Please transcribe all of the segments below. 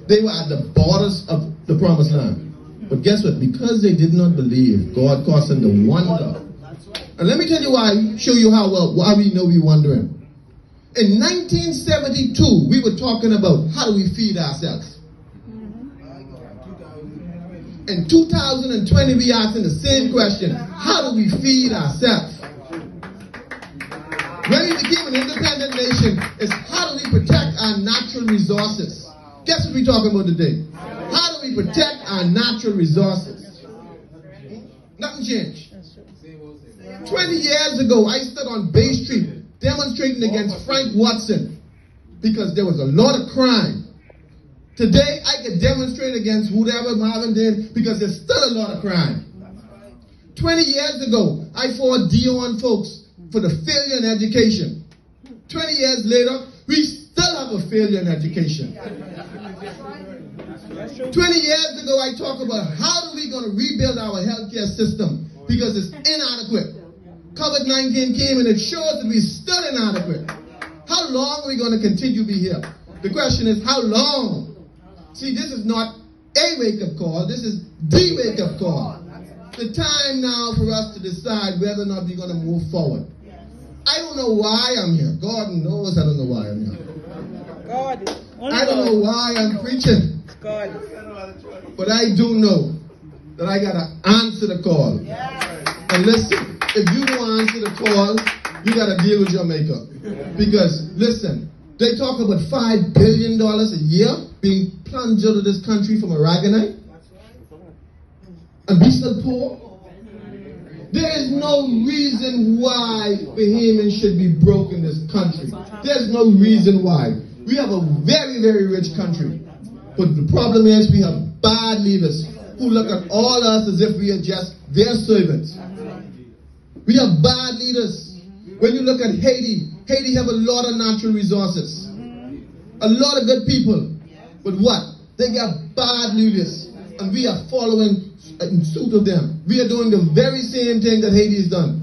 They were at the borders of the promised land. But guess what? Because they did not believe, God caused them to wonder. And let me tell you why, show you why we know we're wondering. In 1972, we were talking about how do we feed ourselves. In 2020, we asking the same question. How do we feed ourselves? When we became an independent nation, it's how do we protect our natural resources? Guess what we're talking about today? How do we protect our natural resources? Nothing changed. 20 years ago, I stood on Bay Street demonstrating against Frank Watson because there was a lot of crime. Today, I can demonstrate against whatever Marvin did because there's still a lot of crime. 20 years ago, I fought Dion folks for the failure in education. 20 years later, we still have a failure in education. 20 years ago, I talked about how are we going to rebuild our healthcare system because it's inadequate. COVID-19 came and it shows that we're still inadequate. How long are we going to continue to be here? The question is, how long? See, this is not a wake-up call. This is the wake-up call. The time now for us to decide whether or not we're going to move forward. I don't know why I'm here. God knows I don't know why I'm here. I don't know why I'm preaching. But I do know that I got to answer the call. And listen, if you don't answer the call, you got to deal with your maker. Because, listen, they talk about $5 billion a year being plunged out of this country from Aragonite. And we still poor. There is no reason why Bahamians should be broke in this country. There's no reason why. We have a very, very rich country. But the problem is we have bad leaders who look at all us as if we are just their servants. We have bad leaders. When you look at Haiti, Haiti have a lot of natural resources. A lot of good people. But what? They got bad leaders. And we are following in suit of them. We are doing the very same thing that Haiti has done.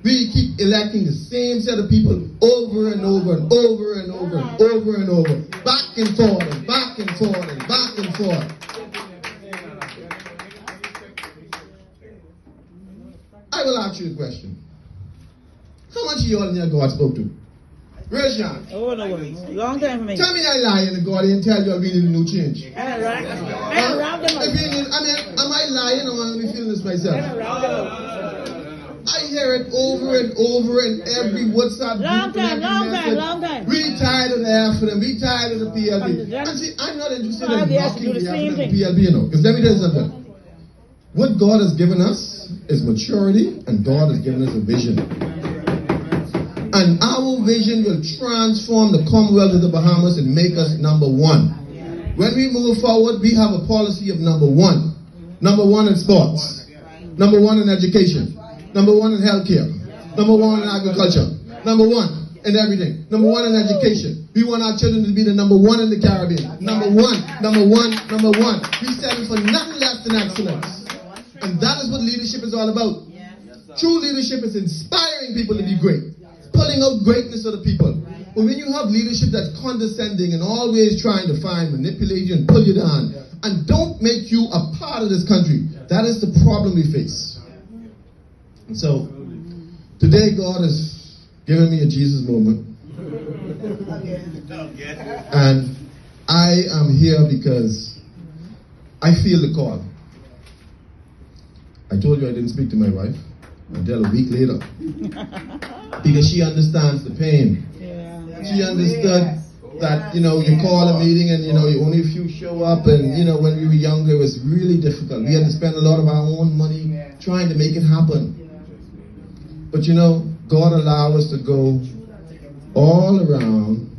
We keep electing the same set of people over and over and over and over and over and over. Back and forth and back and forth and back and forth. I will ask you a question. How much of y'all in your God spoke to? Raise your hand. Oh, no, long time for me. Tell me I lie in the God and tell you I really need a new change. I am I lying or am I feeling this myself? I hear it over and over in every WhatsApp group. Long time. We tired of the F for them. We tired of the PLB. And see, I'm not interested in knocking the F and the PLB, you know. Because let me tell you something. What God has given us is maturity, and God has given us a vision. And our vision will transform the Commonwealth of the Bahamas and make us number one. When we move forward, we have a policy of number one. Number one in sports. Number one in education. Number one in healthcare. Number one in agriculture. Number one in everything. Number one in education. We want our children to be the number one in the Caribbean. Number one. We stand for nothing less than excellence. And that is what leadership is all about. True leadership is inspiring people to be great. Pulling out greatness of the people. But when you have leadership that's condescending and always trying to manipulate you and pull you down, and don't make you a part of this country, that is the problem we face. And so, today God has given me a Jesus moment. And I am here because I feel the call. I told you I didn't speak to my wife until a week later. Because she understands the pain. She understood that, you call a meeting and, only a few show up. And, when we were younger, it was really difficult. We had to spend a lot of our own money trying to make it happen. But, God allowed us to go all around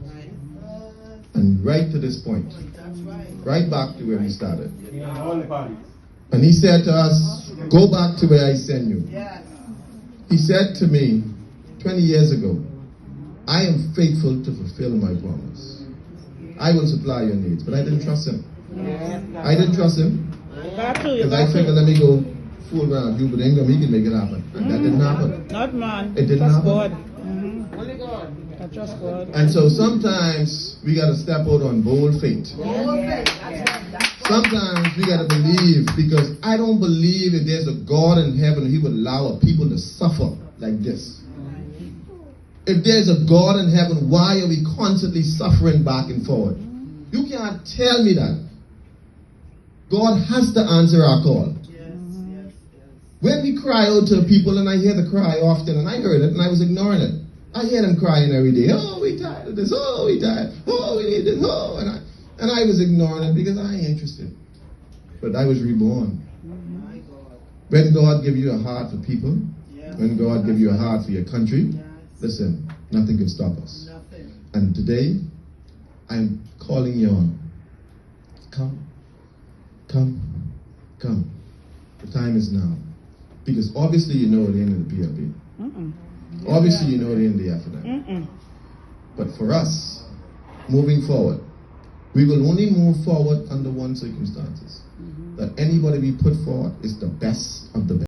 and right to this point. Right back to where we started. And he said to us, go back to where I sent you. He said to me 20 years ago, I am faithful to fulfill my promise. I will supply your needs. But I didn't trust him. I didn't trust him. Because I figured, let me go fool around you, but Ingram, he can make it happen. And that didn't happen. Not man. It didn't happen. God. And I trust God. And so sometimes we got to step out on bold faith. Sometimes we got to believe, because I don't believe if there's a God in heaven, he would allow a people to suffer like this. If there's a God in heaven, why are we constantly suffering back and forward? You can't tell me that. God has to answer our call. When we cry out to people, and I hear the cry often, and I heard it, and I was ignoring it. I hear them crying every day. Oh, we tired of this. Oh, we tired. Oh, we need this. Oh, and I was ignoring it because I ain't interested. But I was reborn. When God gives you a heart for people, when God gives you a heart for your country, listen, nothing can stop us. And today, I'm calling you on. Come. Come. Come. The time is now. Because obviously you know the end of the PLP. Obviously you know the end of the FNM. But for us, moving forward, we will only move forward under one circumstances. That anybody we put forward is the best of the best.